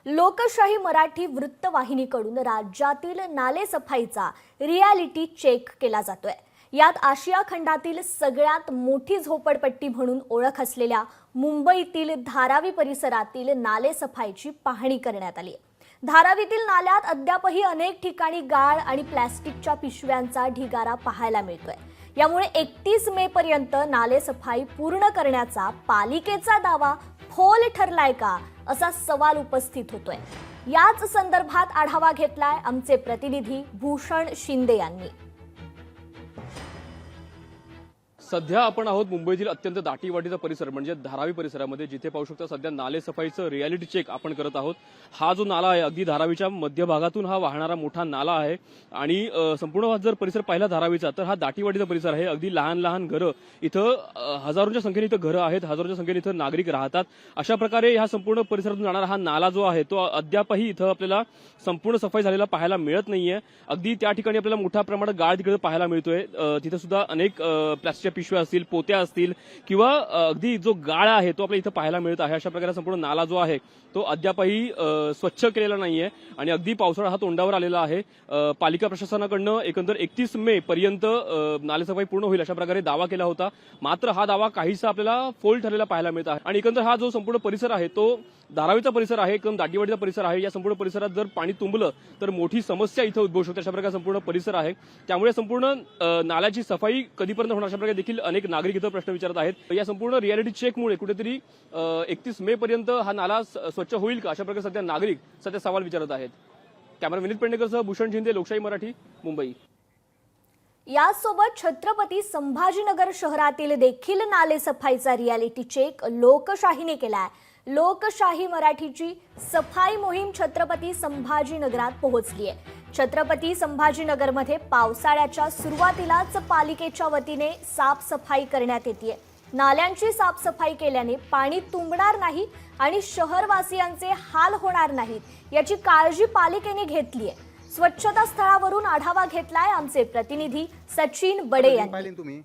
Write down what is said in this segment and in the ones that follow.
लोकशाही मराठी वृत्तवाहिनीकडून राज्यातील नालेसफाईचा reality check केला जातोय। यात आशिया खंडातील सगळ्यात मोठी झोपडपट्टी म्हणून ओळख असलेल्या मुंबईतील धारावी परिसरातील नालेसफाईची पाहणी करण्यात आली। धारावीतील नाल्यात अद्यापही अनेक ठिकाणी गाळ आणि प्लास्टिकच्या पिशव्यांचा ढिगारा पाहायला मिळतोय। यामुळे 31 मे पर्यंत नालेसफाई पूर्ण करण्याचा पालिकेचा दावा फोल ठरलाय का असा सवाल उपस्थित होतोय। याच संदर्भात आढावा घेतलाय आमचे प्रतिनिधी भूषण शिंदे यांनी। सध्या आपण आहोत मुंबईतील अत्यंत दाटीवाटीचा परिसर म्हणजे धारावी परिसरामध्ये, जिथे पाहू शकता सध्या नाले सफाईचं रियालिटी चेक आपण करत आहोत। हा जो नाला आहे अगदी धारावीच्या मध्यभागातून हा वाहणारा मोठा नाला आहे आणि संपूर्ण जर परिसर पाहिला धारावीचा तर हा दाटीवाटीचा परिसर आहे। अगदी लहान लहान घरं इथं हजारोंच्या संख्येने इथं घरं आहेत, हजारोंच्या संख्येने इथं नागरिक राहतात। अशा प्रकारे ह्या संपूर्ण परिसरातून जाणारा हा नाला जो आहे तो अद्यापही इथं आपल्याला संपूर्ण सफाई झालेला पाहायला मिळत नाहीये। अगदी त्या ठिकाणी आपल्याला मोठ्या प्रमाणात गाळ तिकडे पाहायला मिळतोय। तिथे सुद्धा अनेक प्लास्टिकच्या पिशव्या असतील, पोत्या असतील किंवा अगदी जो गाळ आहे तो आपल्याला इथं पाहायला मिळत आहे। अशा प्रकारे संपूर्ण नाला जो आहे तो अद्यापही स्वच्छ केलेला नाहीये आणि अगदी पावसाळा हा तोंडावर आलेला आहे। पालिका प्रशासनाकडनं एकंदर 31 मे पर्यंत नालेसफाई पूर्ण होईल अशा प्रकारे दावा केला होता। मात्र हा दावा काहीसा आपल्याला फोल ठरलेला पाहायला मिळत आहे आणि एकंदर हा जो संपूर्ण परिसर आहे तो धारावीचा परिसर आहे, एकदम दाटीवाटीचा परिसर आहे। या संपूर्ण परिसरात जर पाणी तुंबलं तर मोठी समस्या इथं उद्भवू शकते। अशा प्रकारे संपूर्ण परिसर आहे, त्यामुळे संपूर्ण नाल्याची सफाई कधीपर्यंत होणार अशा प्रकारे देखील अनेक नागरिक इथं प्रश्न विचारत आहेत। या संपूर्ण रियालिटी चेकमुळे कुठेतरी 31 मे पर्यंत हा नाला स्वच्छ होईल का अशा प्रकारे सध्या नागरिक सध्या सवाल विचारत आहेत। कॅमेरा विनीत पेडणेकरसह भूषण शिंदे, लोकशाही मराठी, मुंबई। यासोबत छत्रपती संभाजीनगर शहरातील देखील नालेसफाईचा रियालिटी चेक लोकशाहीने केलाय। लोकशाही मराठीची सफाई मोहीम छत्रपती संभाजीनगरात पोहोचली आहे। छत्रपती संभाजीनगरमध्ये पावसाळ्याच्या सुरुवातीलाच पालिकेच्या वतीने साफसफाई करण्यात येते। नाल्यांची साफसफाई केल्याने पाणी तुंबणार नाही आणि शहरवासियांचे हाल होणार नाहीत याची काळजी पालिकेने घेतली आहे। स्वच्छता स्थळावरून आढावा घेतलाय आमचे प्रतिनिधी सचिन बडे यांनी।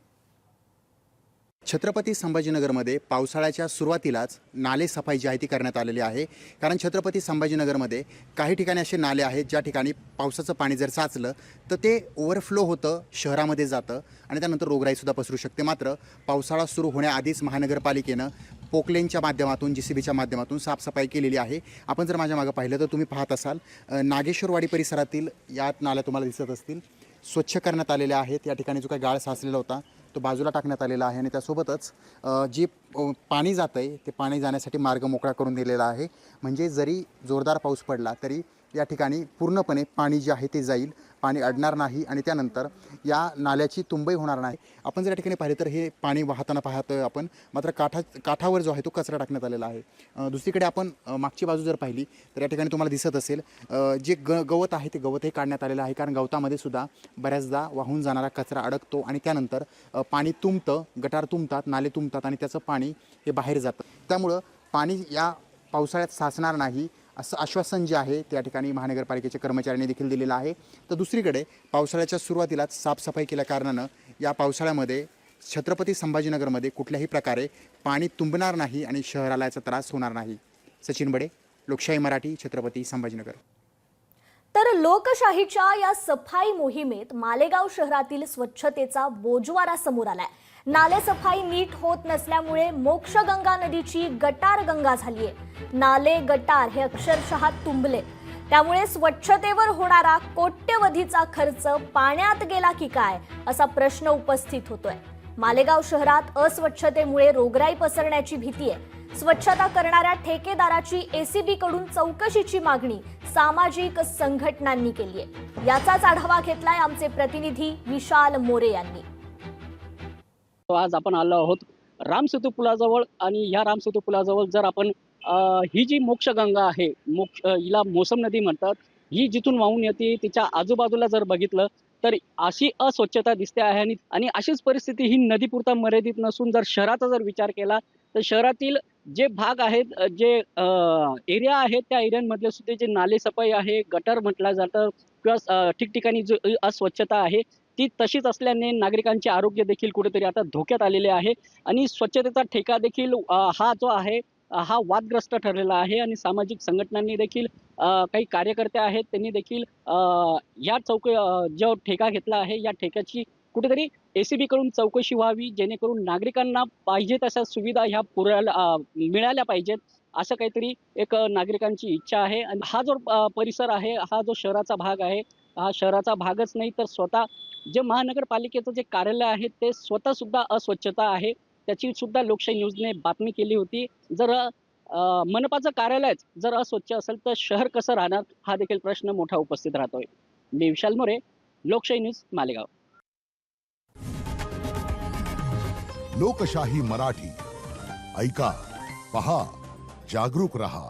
छत्रपती संभाजीनगरमध्ये पावसाळ्याच्या सुरुवातीलाच नाले सफाई जी आहे ती करण्यात आलेली आहे। कारण छत्रपती संभाजीनगरमध्ये काही ठिकाणी असे नाले आहेत ज्या ठिकाणी पावसाचं पाणी जर साचलं तर ते ओव्हरफ्लो होतं, शहरामध्ये जातं आणि त्यानंतर रोगराईसुद्धा पसरू शकते। मात्र पावसाळा सुरू होण्याआधीच महानगरपालिकेनं पोकलेनच्या माध्यमातून, JCBच्या माध्यमातून साफसफाई केलेली आहे। आपण जर माझ्या मागे पाहिलं तर तुम्ही पाहत असाल नागेश्वरवाडी परिसरातील या नाल्या तुम्हाला दिसत असतील, स्वच्छ करण्यात आलेल्या आहेत। या ठिकाणी जो काही गाळ साचलेला होता तो बाजूला टाकण्यात आलेला आहे आणि त्यासोबतच जे पाणी जातं आहे ते पाणी जाण्यासाठी मार्ग मोकळा करून दिलेला आहे। म्हणजे जरी जोरदार पाऊस पडला तरी या ठिकाणी पूर्णपणे पाणी जे आहे ते जाईल, पाणी अडणार नाही आणि त्यानंतर या नाल्याची तुंबई होणार नाही। आपण जर या ठिकाणी पाहिले तर हे पाणी वाहताना पाहतोय आपण, मात्र काठावर जो आहे तो कचरा टाकण्यात आलेला आहे। दुसरीकडे आपण मागची बाजू जर पाहिली तर या ठिकाणी तुम्हाला दिसत असेल जे गवत आहे ते गवतही काढण्यात आलेलं आहे। कारण गवतामध्ये सुद्धा बऱ्याचदा वाहून जाणारा कचरा अडकतो आणि त्यानंतर पाणी तुंबतं, गटार तुंबतात, नाले तुंबतात आणि त्याचं पाणी हे बाहेर जातं। त्यामुळं पाणी या पावसाळ्यात साचणार नाही असं आश्वासन जे आहे त्या ठिकाणी महानगरपालिकेच्या कर्मचाऱ्यांनी देखील दिलेलं आहे। तर दुसरीकडे पावसाळ्याच्या सुरुवातीलाच साफसफाई केल्या कारणानं या पावसाळ्यामध्ये छत्रपती संभाजीनगरमध्ये कुठल्याही प्रकारे पाणी तुंबणार नाही आणि शहराला याचा त्रास होणार नाही। सचिन बडे, लोकशाही मराठी, छत्रपती संभाजीनगर। तर लोकशाहीच्या या सफाई मोहिमेत मालेगाव शहरातील स्वच्छतेचा बोजवारा समोर आलाय। नालेसफाई नीट होत नसल्यामुळे मोक्षगंगा नदीची गटार गंगा झालीये। नाले गटार हे अक्षरशः तुंबले, त्यामुळे स्वच्छतेवर होणारा कोट्यवधीचा खर्च पाण्यात गेला की काय असा प्रश्न उपस्थित होतोय। मालेगाव शहरात अस्वच्छतेमुळे रोगराई पसरण्याची भीती आहे। स्वच्छता करणाऱ्या ठेकेदाराची ACB कडून चौकशीची मागणी सामाजिक संघटनांनी केली आहे। याचाच आढावा घेतलाय आमचे प्रतिनिधी विशाल मोरे यांनी। आज आपण आलो आहोत रामसेतू पुलाजवळ आणि या रामसेतू पुलाजवळ जर आपण ही जी मोक्षगंगा आहे, हिला मोसम नदी म्हणतात, ही जिथून वाहून येते तिच्या आजूबाजूला जर बघितलं तर अशी अस्वच्छता दिसते आहे आणि अशीच परिस्थिती ही नदीपुरता मर्यादित नसून जर शहराचा जर विचार केला तर शहरातील जे भाग आहेत, जे एरिया आहेत त्या एरियांमधले सुद्धा जे नाले सफाई आहे, गटर म्हटलं जातं किंवा ठिकठिकाणी जो अस्वच्छता आहे ती तशीच असल्याने नागरिकांचे आरोग्य देखील कुठेतरी आता धोक्यात आलेले आहे आणि स्वच्छतेचा ठेका देखील हा जो आहे हा वादग्रस्त ठरलेला आहे आणि सामाजिक संघटनांनी देखील काही कार्यकर्ते आहेत त्यांनी देखील या जो ठेका घेतला आहे या ठेक्याची कुठेतरी ACB कडून चौकशी व्हावी, जेणेकरून नागरिकांना पाहिजे तशा सुविधा ह्या मिळाल्या पाहिजेत, असं काहीतरी एक नागरिकांची इच्छा आहे. आणि हा जो परिसर आहे, हा जो शहराचा भाग आहे, हा शहराचा भागच नाही तर स्वतः जे महानगरपालिकेचं जे कार्यालय आहे ते स्वतः सुद्धा अस्वच्छता आहे. त्याची सुद्धा लोकशाही न्यूजने बातमी केली होती. जर मनपाचं कार्यालयच जर अस्वच्छ असेल तर शहर कसं राहणार, हा देखील प्रश्न मोठा उपस्थित राहतोय. मी विशाल मोरे, लोकशाही न्यूज, मालेगाव. लोकशाही मराठी ऐका, पहा, जागरूक रहा.